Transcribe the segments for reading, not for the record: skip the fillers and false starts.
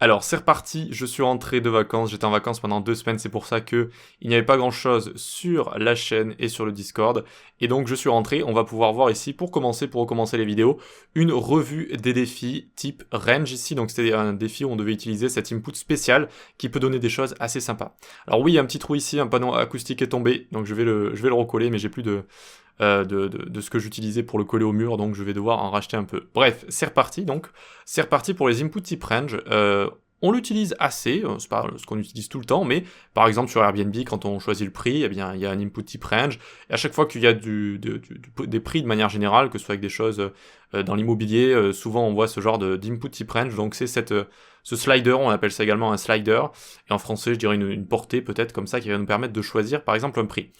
Alors c'est reparti, je suis rentré de vacances, j'étais en vacances pendant 2 semaines, c'est pour ça que il n'y avait pas grand chose sur la chaîne et sur le Discord, et donc je suis rentré, on va pouvoir voir ici, pour recommencer les vidéos, une revue des défis type range ici, donc c'était un défi où on devait utiliser cet input spécial qui peut donner des choses assez sympas. Alors oui, il y a un petit trou ici, un panneau acoustique est tombé, donc je vais le recoller, mais j'ai plus de ce que j'utilisais pour le coller au mur, donc je vais devoir en racheter un peu. Bref, c'est reparti, donc c'est reparti pour les input type range. On l'utilise assez, c'est pas ce qu'on utilise tout le temps, mais par exemple sur Airbnb, quand on choisit le prix, eh bien il y a un input type range, et à chaque fois qu'il y a des prix de manière générale, que ce soit avec des choses dans l'immobilier, souvent on voit ce genre d'input type range, donc c'est ce slider, on appelle ça également un slider, et en français je dirais une portée peut-être comme ça, qui va nous permettre de choisir par exemple un prix.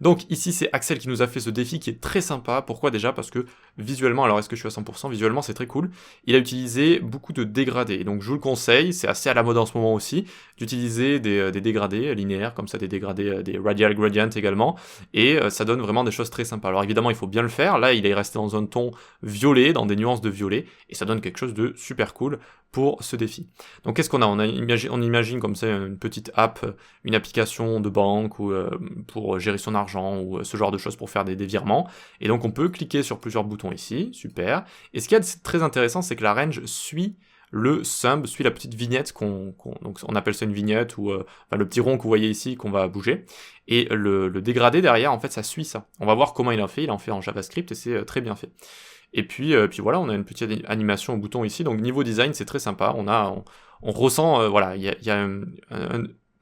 Donc ici c'est Axel qui nous a fait ce défi qui est très sympa. Pourquoi déjà? Parce que visuellement, alors est-ce que je suis à 100%? Visuellement c'est très cool. Il a utilisé beaucoup de dégradés. Et donc je vous le conseille, c'est assez à la mode en ce moment aussi, d'utiliser des dégradés linéaires, comme ça des dégradés, des radial gradients également. Et ça donne vraiment des choses très sympas. Alors évidemment il faut bien le faire. Là il est resté dans un ton violet, dans des nuances de violet. Et ça donne quelque chose de super cool pour ce défi. Donc qu'est-ce qu'on a? On imagine comme ça une petite app, une application de banque ou pour gérer son argent ou ce genre de choses pour faire des virements. Et donc on peut cliquer sur plusieurs boutons ici, super. Et ce qu'il y a de très intéressant, c'est que la range suit le sum, suit la petite vignette donc on appelle ça une vignette ou enfin, le petit rond que vous voyez ici qu'on va bouger. Et le dégradé derrière, en fait, ça suit ça. On va voir comment il en fait en JavaScript et c'est très bien fait. Et puis voilà, on a une petite animation au bouton ici, donc niveau design, c'est très sympa. On ressent, voilà, il y a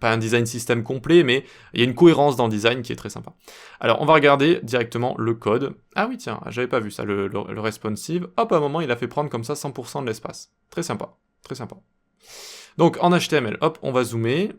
pas un design système complet, mais il y a une cohérence dans le design qui est très sympa. Alors, on va regarder directement le code. Ah oui, tiens, j'avais pas vu ça, le responsive. Hop, à un moment, il a fait prendre comme ça 100% de l'espace. Très sympa, très sympa. Donc en HTML, hop, on va zoomer.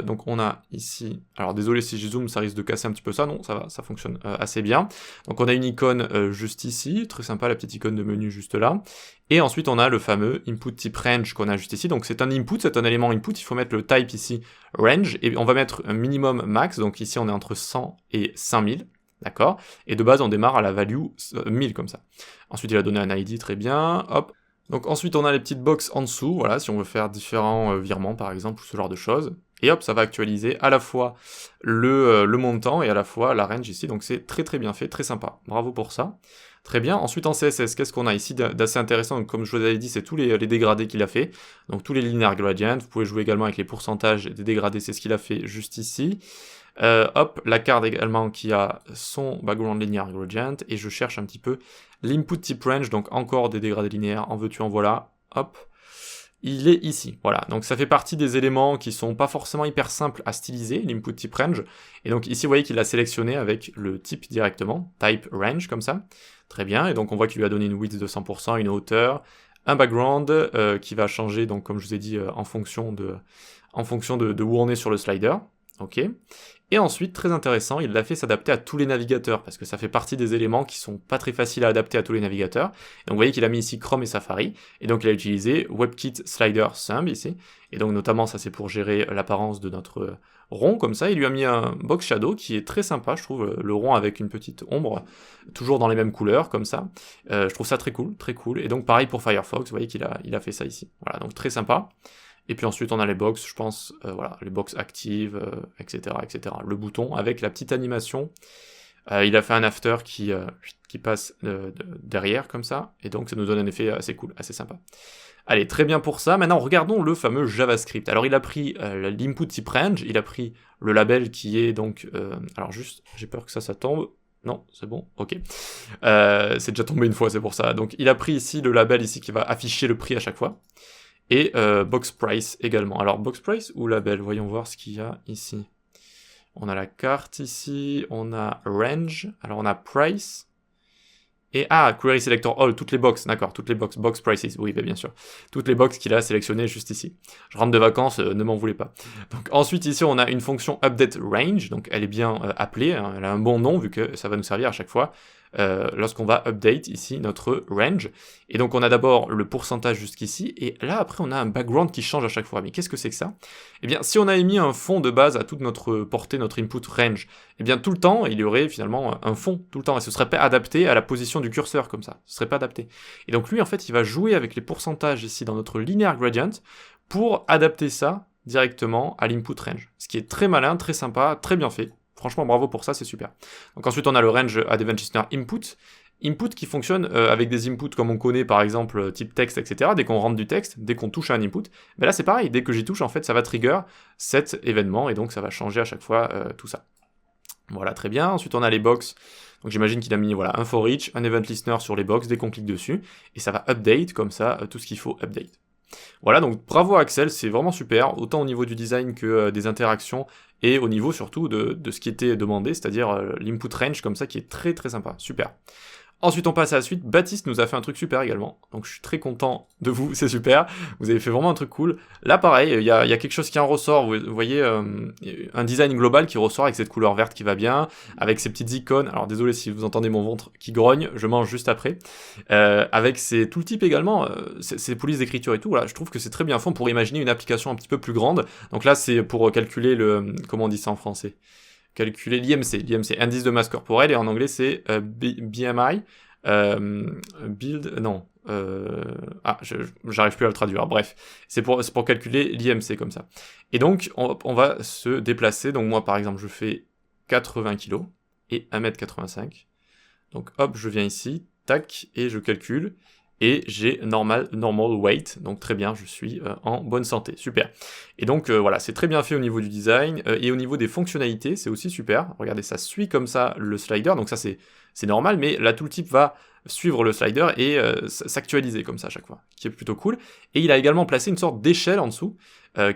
Donc on a ici, alors désolé si je zoome, ça risque de casser un petit peu ça, non, ça va, ça fonctionne assez bien. Donc on a une icône juste ici, très sympa, la petite icône de menu juste là. Et ensuite on a le fameux input type range qu'on a juste ici. Donc c'est un input, c'est un élément input, il faut mettre le type ici range, et on va mettre un minimum max, donc ici on est entre 100 et 5000. D'accord? Et de base, on démarre à la value 1000 comme ça. Ensuite, il a donné un ID, très bien, hop. Donc ensuite on a les petites boxes en dessous, voilà, si on veut faire différents virements par exemple, ou ce genre de choses. Et hop, ça va actualiser à la fois le montant et à la fois la range ici, donc c'est très très bien fait, très sympa. Bravo pour ça. Très bien. Ensuite en CSS, qu'est-ce qu'on a ici d'assez intéressant? Donc, comme je vous avais dit, c'est tous les dégradés qu'il a fait. Donc tous les linear gradients, vous pouvez jouer également avec les pourcentages des dégradés, c'est ce qu'il a fait juste ici. Hop, la carte également qui a son background linear gradient, et je cherche un petit peu l'input type range, donc encore des dégradés linéaires, en veux-tu en voilà, hop, il est ici, voilà, donc ça fait partie des éléments qui sont pas forcément hyper simples à styliser, l'input type range, et donc ici vous voyez qu'il a sélectionné avec le type directement, type range comme ça, très bien, et donc on voit qu'il lui a donné une width de 100%, une hauteur, un background qui va changer, donc comme je vous ai dit, en fonction de où on est sur le slider, ok. Et ensuite, très intéressant, il l'a fait s'adapter à tous les navigateurs, parce que ça fait partie des éléments qui sont pas très faciles à adapter à tous les navigateurs. Donc vous voyez qu'il a mis ici Chrome et Safari, et donc il a utilisé WebKit Slider Sum ici, et donc notamment ça c'est pour gérer l'apparence de notre rond, comme ça. Il lui a mis un box shadow qui est très sympa, je trouve, le rond avec une petite ombre, toujours dans les mêmes couleurs, comme ça. Je trouve ça très cool, et donc pareil pour Firefox, vous voyez qu'il a fait ça ici. Voilà, donc très sympa. Et puis ensuite on a les box, je pense, voilà, les box actives, etc., etc. Le bouton avec la petite animation. Il a fait un after qui passe derrière comme ça, et donc ça nous donne un effet assez cool, assez sympa. Allez, très bien pour ça. Maintenant regardons le fameux JavaScript. Alors il a pris l'input type range, il a pris le label qui est donc, alors juste, j'ai peur que ça tombe. Non, c'est bon, ok. C'est déjà tombé une fois, c'est pour ça. Donc il a pris ici le label ici qui va afficher le prix à chaque fois. Et box price également. Alors box price ou label, voyons voir ce qu'il y a ici. On a la carte ici, on a range, alors on a price, et query selector all, toutes les box, d'accord, toutes les box prices, oui, bien sûr. Toutes les box qu'il a sélectionnées juste ici. Je rentre de vacances, ne m'en voulez pas. Donc ensuite ici on a une fonction update range, donc elle est bien appelée, hein, elle a un bon nom vu que ça va nous servir à chaque fois. Lorsqu'on va update ici notre range. Et donc on a d'abord le pourcentage jusqu'ici, et là après on a un background qui change à chaque fois. Mais qu'est-ce que c'est que ça? Eh bien si on a émis un fond de base à toute notre portée, notre input range, eh bien tout le temps il y aurait finalement un fond, tout le temps, et ce serait pas adapté à la position du curseur comme ça, ce serait pas adapté. Et donc lui en fait il va jouer avec les pourcentages ici dans notre linear gradient pour adapter ça directement à l'input range. Ce qui est très malin, très sympa, très bien fait. Franchement, bravo pour ça, c'est super. Donc ensuite, on a le range à event listener input. Input qui fonctionne avec des inputs comme on connaît, par exemple, type texte, etc. Dès qu'on rentre du texte, dès qu'on touche à un input, ben là c'est pareil, dès que j'y touche, en fait, ça va trigger cet événement, et donc ça va changer à chaque fois tout ça. Voilà, très bien. Ensuite, on a les box. Donc j'imagine qu'il a mis voilà, un for each, un event listener sur les box dès qu'on clique dessus, et ça va update comme ça tout ce qu'il faut update. Voilà, donc bravo à Axel, c'est vraiment super, autant au niveau du design que des interactions, et au niveau surtout de ce qui était demandé, c'est-à-dire l'input range comme ça qui est très très sympa, super. Ensuite, on passe à la suite. Baptiste nous a fait un truc super également. Donc, je suis très content de vous, c'est super. Vous avez fait vraiment un truc cool. Là, pareil, il y a quelque chose qui en ressort. Vous voyez, un design global qui ressort avec cette couleur verte qui va bien, avec ces petites icônes. Alors, désolé si vous entendez mon ventre qui grogne, je mange juste après. Avec ces tooltips également, ces polices d'écriture et tout. Voilà, je trouve que c'est très bien fait. On pourrait imaginer une application un petit peu plus grande. Donc là, c'est pour calculer le... Comment on dit ça en français ? Calculer l'IMC, indice de masse corporelle, et en anglais c'est BMI, j'arrive plus à le traduire, bref, c'est pour calculer l'IMC comme ça. Et donc, on va se déplacer, donc moi par exemple je fais 80 kg et 1m85, donc hop, je viens ici, tac, et je calcule, et j'ai normal weight, donc très bien, je suis en bonne santé, super. Et donc voilà, c'est très bien fait au niveau du design, et au niveau des fonctionnalités, c'est aussi super. Regardez, ça suit comme ça le slider, donc ça c'est normal, mais la tooltip va suivre le slider et s'actualiser comme ça à chaque fois, qui est plutôt cool. Et il a également placé une sorte d'échelle en dessous,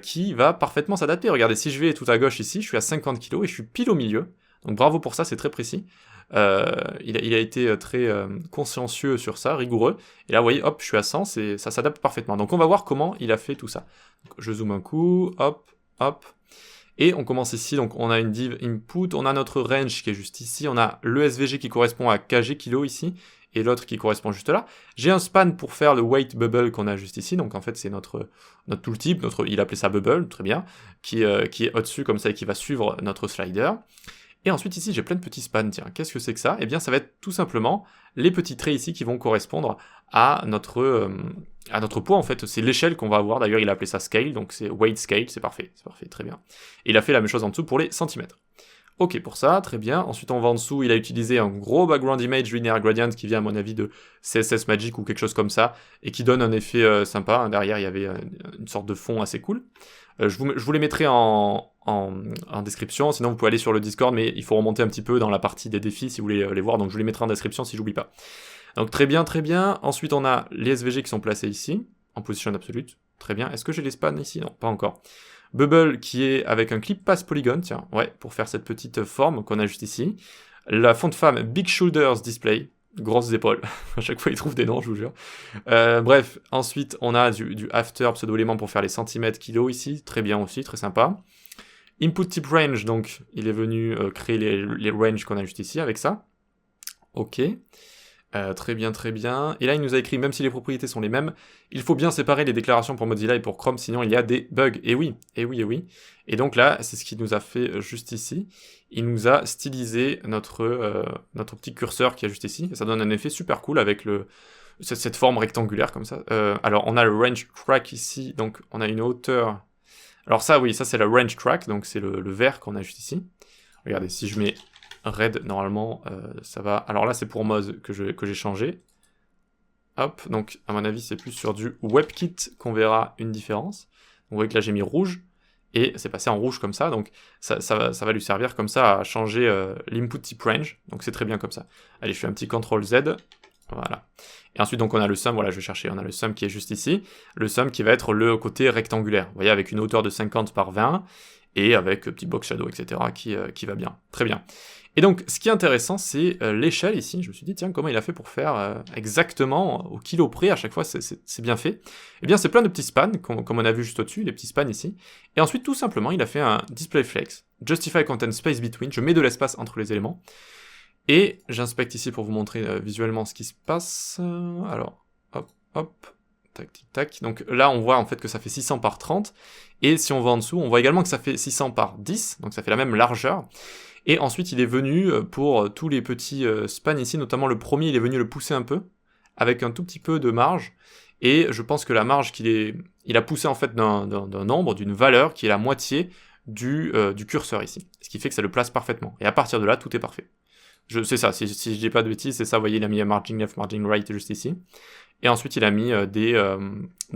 qui va parfaitement s'adapter. Regardez, si je vais tout à gauche ici, je suis à 50 kg et je suis pile au milieu, donc bravo pour ça, c'est très précis. Il a été très consciencieux sur ça, rigoureux. Et là, vous voyez, hop, je suis à 100, ça s'adapte parfaitement. Donc on va voir comment il a fait tout ça. Donc, je zoome un coup, hop, hop. Et on commence ici, donc on a une div input, on a notre range qui est juste ici, on a le SVG qui correspond à kg kilo ici, et l'autre qui correspond juste là. J'ai un span pour faire le weight bubble qu'on a juste ici, donc en fait c'est notre tooltip, il appelait ça bubble, très bien, qui est au-dessus comme ça et qui va suivre notre slider. Et ensuite ici j'ai plein de petits spans, tiens, qu'est-ce que c'est que ça ? Eh bien ça va être tout simplement les petits traits ici qui vont correspondre à notre poids en fait, c'est l'échelle qu'on va avoir, d'ailleurs il a appelé ça scale, donc c'est weight scale, c'est parfait, très bien. Et il a fait la même chose en dessous pour les centimètres. Ok pour ça, très bien, ensuite on va en dessous, il a utilisé un gros background image linear gradient qui vient à mon avis de CSS Magic ou quelque chose comme ça, et qui donne un effet sympa, derrière il y avait une sorte de fond assez cool. Je vous les mettrai en description, sinon vous pouvez aller sur le Discord, mais il faut remonter un petit peu dans la partie des défis si vous voulez les voir, donc je vous les mettrai en description si j'oublie pas. Donc très bien, très bien. Ensuite on a les SVG qui sont placés ici, en position absolute, très bien. Est-ce que j'ai les spans ici ? Non, pas encore. Bubble qui est avec un clip pass polygon, tiens, ouais, pour faire cette petite forme qu'on a juste ici. La font de femme Big Shoulders Display, grosses épaules, à chaque fois ils trouvent des noms, je vous jure. Bref, ensuite on a du after pseudo-élément pour faire les centimètres kilos ici, très bien aussi, très sympa. Input type range, donc il est venu créer les ranges qu'on a juste ici avec ça. Ok. Très bien, très bien. Et là, il nous a écrit, même si les propriétés sont les mêmes, il faut bien séparer les déclarations pour Mozilla et pour Chrome, sinon il y a des bugs. Et oui, et oui, et oui. Et donc là, c'est ce qu'il nous a fait juste ici. Il nous a stylisé notre petit curseur qui est juste ici. Et ça donne un effet super cool avec cette forme rectangulaire comme ça. Alors, on a le range track ici, donc on a une hauteur. Alors ça, oui, ça c'est le range track, donc c'est le vert qu'on a juste ici. Regardez, si je mets red, normalement, ça va... Alors là, c'est pour Moz que j'ai changé. Hop, donc à mon avis, c'est plus sur du WebKit qu'on verra une différence. Vous voyez que là, j'ai mis rouge, et c'est passé en rouge comme ça, donc ça va lui servir comme ça à changer l'input type range, donc c'est très bien comme ça. Allez, je fais un petit CTRL Z, voilà. Et ensuite, donc on a le sum, voilà, je vais chercher, on a le sum qui est juste ici, le sum qui va être le côté rectangulaire, vous voyez, avec une hauteur de 50 par 20, et avec petit box shadow, etc., qui va bien, très bien. Et donc, ce qui est intéressant, c'est l'échelle ici. Je me suis dit, tiens, comment il a fait pour faire exactement au kilo près, à chaque fois, c'est bien fait. Eh bien, c'est plein de petits spans, comme on a vu juste au-dessus, les petits spans ici. Et ensuite, tout simplement, il a fait un display flex, justify content space between, je mets de l'espace entre les éléments. Et j'inspecte ici pour vous montrer visuellement ce qui se passe. Alors, hop, hop, tac, tic, tac. Donc là, on voit en fait que ça fait 600 par 30. Et si on va en dessous, on voit également que ça fait 600 par 10, donc ça fait la même largeur. Et ensuite, il est venu pour tous les petits spans ici, notamment le premier, il est venu le pousser un peu, avec un tout petit peu de marge. et je pense que la marge il a poussé en fait d'un nombre, d'une valeur qui est la moitié du curseur ici, ce qui fait que ça le place parfaitement, et à partir de là, tout est parfait. C'est ça, si je dis pas de bêtises, c'est ça, vous voyez, il a mis un margin left, margin right juste ici, et ensuite il a mis des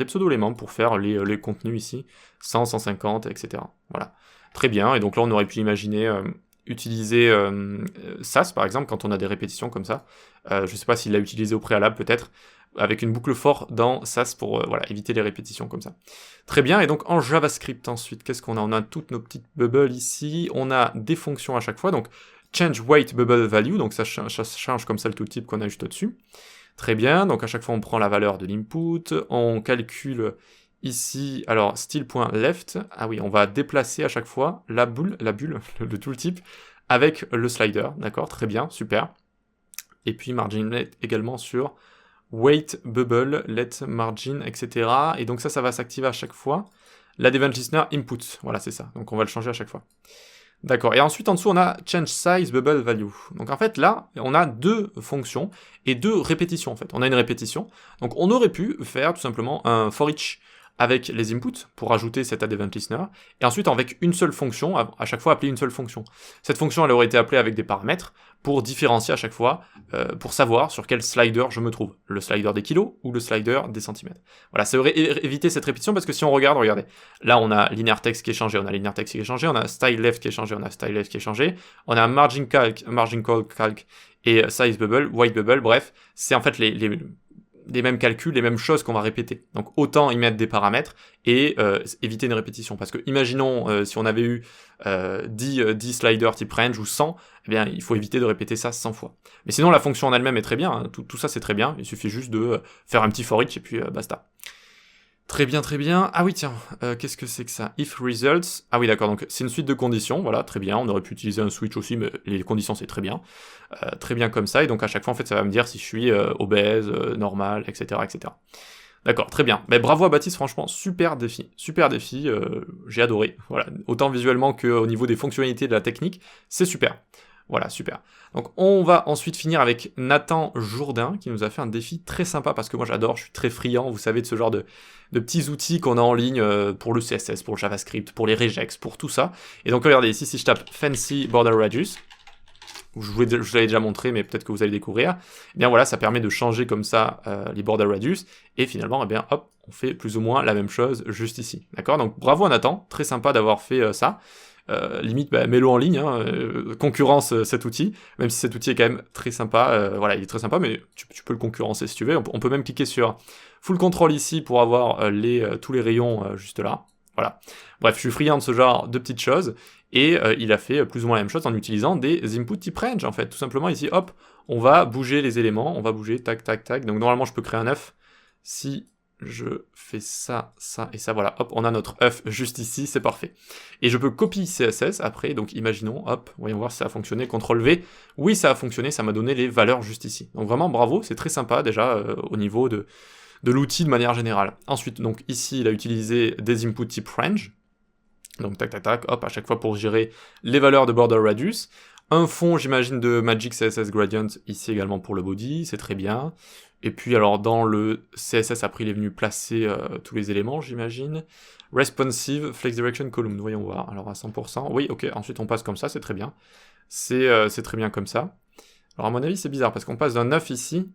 pseudo-éléments pour faire les contenus ici, 100, 150, etc. Voilà, très bien, et donc là on aurait pu imaginer utiliser SAS par exemple, quand on a des répétitions comme ça, je sais pas s'il l'a utilisé au préalable peut-être, avec une boucle for dans SAS pour voilà, éviter les répétitions comme ça. Très bien, et donc en JavaScript ensuite, qu'est-ce qu'on a? On a toutes nos petites bubbles ici, on a des fonctions à chaque fois, donc change weight bubble value, donc ça change comme ça le tooltip qu'on a juste au-dessus. Très bien, donc à chaque fois on prend la valeur de l'input, on calcule ici, alors style.left, ah oui, on va déplacer à chaque fois la bulle, le tooltip, avec le slider, d'accord, très bien, super. Et puis margin let également sur weight bubble, let margin, etc. Et donc ça va s'activer à chaque fois. L'add event listener input, voilà c'est ça, donc on va le changer à chaque fois. D'accord, et ensuite en dessous on a change size bubble value. Donc en fait là, on a deux fonctions et deux répétitions en fait. On a une répétition, donc on aurait pu faire tout simplement un for each avec les inputs pour ajouter cet add event listener, et ensuite avec une seule fonction, à chaque fois appeler une seule fonction. Cette fonction elle aurait été appelée avec des paramètres pour différencier à chaque fois, pour savoir sur quel slider je me trouve, le slider des kilos ou le slider des centimètres. Voilà, ça aurait évité cette répétition parce que si on regarde, regardez, là on a linear text qui est changé, on a linear text qui est changé, on a style left qui est changé, on a style left qui est changé, on a margin calc et size bubble, white bubble, bref, c'est en fait les mêmes calculs, les mêmes choses qu'on va répéter. Donc autant y mettre des paramètres et éviter une répétition. Parce que imaginons si on avait eu 10 sliders type range ou 100, eh bien il faut éviter de répéter ça 100 fois. Mais sinon la fonction en elle-même est très bien, hein. Tout ça c'est très bien, il suffit juste de faire un petit for each et puis basta. Très bien, très bien. Ah oui, tiens, qu'est-ce que c'est que ça? If results. Ah oui, d'accord, donc c'est une suite de conditions, voilà, très bien. On aurait pu utiliser un switch aussi, mais les conditions, c'est très bien. Très bien comme ça, et donc à chaque fois, en fait, ça va me dire si je suis obèse, normal, etc., etc. D'accord, très bien. Mais bravo à Baptiste, franchement, super défi, j'ai adoré. Voilà, autant visuellement qu'au niveau des fonctionnalités de la technique, c'est super. Voilà, super. Donc on va ensuite finir avec Nathan Jourdain, qui nous a fait un défi très sympa, parce que moi j'adore, je suis très friand, vous savez, de ce genre de petits outils qu'on a en ligne pour le CSS, pour le JavaScript, pour les regex, pour tout ça. Et donc regardez, ici, si je tape Fancy Border Radius, je vous l'avais déjà montré, mais peut-être que vous allez découvrir, eh bien voilà, ça permet de changer comme ça les border radius, et finalement, eh bien hop, on fait plus ou moins la même chose juste ici, d'accord? Donc bravo à Nathan, très sympa d'avoir fait ça, limite, bah, mets-le en ligne, hein, concurrence cet outil, même si cet outil est quand même très sympa, voilà, il est très sympa, mais tu peux le concurrencer si tu veux, on peut même cliquer sur Full Control ici pour avoir tous les rayons juste là, voilà. Bref, je suis friand de ce genre de petites choses, et il a fait plus ou moins la même chose en utilisant des input type range, en fait. Tout simplement, ici, hop, on va bouger les éléments, on va bouger, tac, tac, tac. Donc normalement, je peux créer un œuf. Si je fais ça, ça et ça, voilà, hop, on a notre œuf juste ici, c'est parfait. Et je peux copier CSS après, donc imaginons, hop, voyons voir si ça a fonctionné, CTRL-V. Oui, ça a fonctionné, ça m'a donné les valeurs juste ici. Donc vraiment, bravo, c'est très sympa déjà au niveau de l'outil de manière générale. Ensuite, donc ici, il a utilisé des inputs type range. Donc tac tac tac, hop, à chaque fois pour gérer les valeurs de border radius. Un fond, j'imagine, de Magic CSS Gradient, ici également pour le body, c'est très bien. Et puis alors dans le CSS, après il est venu placer tous les éléments, j'imagine. Responsive Flex Direction Column, voyons voir. Alors à 100%, oui, ok, ensuite on passe comme ça, c'est très bien. C'est très bien comme ça. Alors à mon avis c'est bizarre, parce qu'on passe d'un 9 ici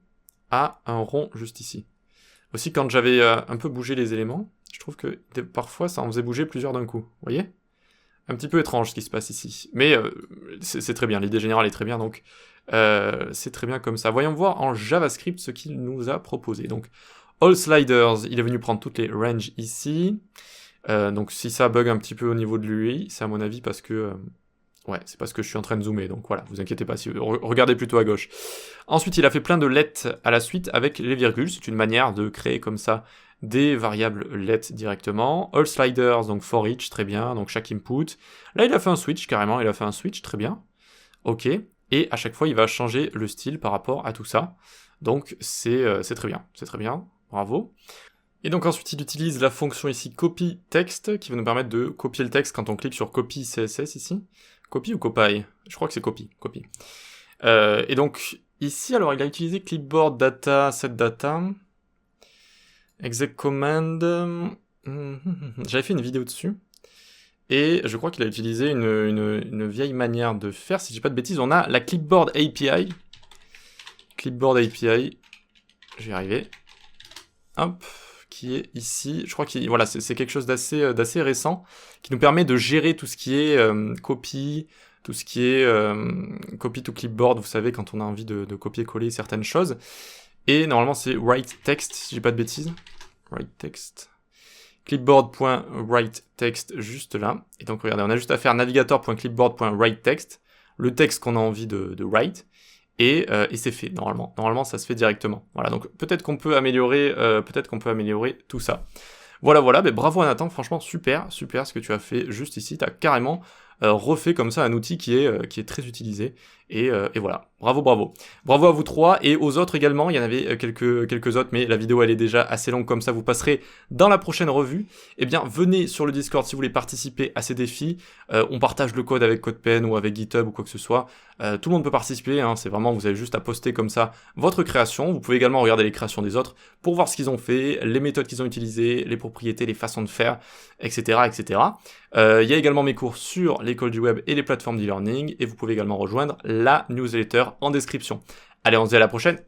à un rond juste ici. Aussi quand j'avais un peu bougé les éléments, je trouve que parfois ça en faisait bouger plusieurs d'un coup, vous voyez? Un petit peu étrange ce qui se passe ici, mais c'est très bien, l'idée générale est très bien, donc c'est très bien comme ça. Voyons voir en JavaScript ce qu'il nous a proposé. Donc, all sliders, il est venu prendre toutes les ranges ici, donc si ça bug un petit peu au niveau de l'UI, c'est à mon avis parce que... ouais, c'est parce que je suis en train de zoomer, donc voilà, vous inquiétez pas, si regardez plutôt à gauche. Ensuite, il a fait plein de let à la suite avec les virgules, c'est une manière de créer comme ça des variables let directement. All sliders, donc for each, très bien, donc chaque input. Là, il a fait un switch, carrément, il a fait un switch, très bien. Ok, et à chaque fois, il va changer le style par rapport à tout ça. Donc, c'est très bien, bravo. Et donc ensuite, il utilise la fonction ici copy text, qui va nous permettre de copier le texte quand on clique sur copy CSS ici. Copy ou copy? Je crois que c'est copy. Et donc, ici, alors, il a utilisé clipboard data, set data. Exec command, j'avais fait une vidéo dessus. Et je crois qu'il a utilisé une vieille manière de faire, si je dis pas de bêtises. On a la Clipboard API. Clipboard API, je vais y arriver. Hop, qui est ici. Je crois que voilà, c'est quelque chose d'assez récent, qui nous permet de gérer tout ce qui est copy, tout ce qui est copy to clipboard, vous savez, quand on a envie de copier-coller certaines choses. Et normalement, c'est write text, si je dis pas de bêtises. Write text. Clipboard.writeText juste là. Et donc regardez, on a juste à faire navigator.clipboard.writeText, le texte qu'on a envie de write, et c'est fait normalement. Normalement, ça se fait directement. Voilà, donc peut-être qu'on peut améliorer tout ça. Voilà, mais bravo à Nathan, franchement super ce que tu as fait juste ici. Tu as carrément refait comme ça un outil qui est très utilisé. Et voilà, bravo. Bravo à vous trois et aux autres également. Il y en avait quelques autres, mais la vidéo elle est déjà assez longue comme ça. Vous passerez dans la prochaine revue. Eh bien, venez sur le Discord si vous voulez participer à ces défis. On partage le code avec CodePen ou avec GitHub ou quoi que ce soit. Tout le monde peut participer. Hein. C'est vraiment, vous avez juste à poster comme ça votre création. Vous pouvez également regarder les créations des autres pour voir ce qu'ils ont fait, les méthodes qu'ils ont utilisées, les propriétés, les façons de faire, etc., etc. Il y a également mes cours sur l'école du web et les plateformes d'e-learning. Et vous pouvez également rejoindre la newsletter en description. Allez, on se dit à la prochaine.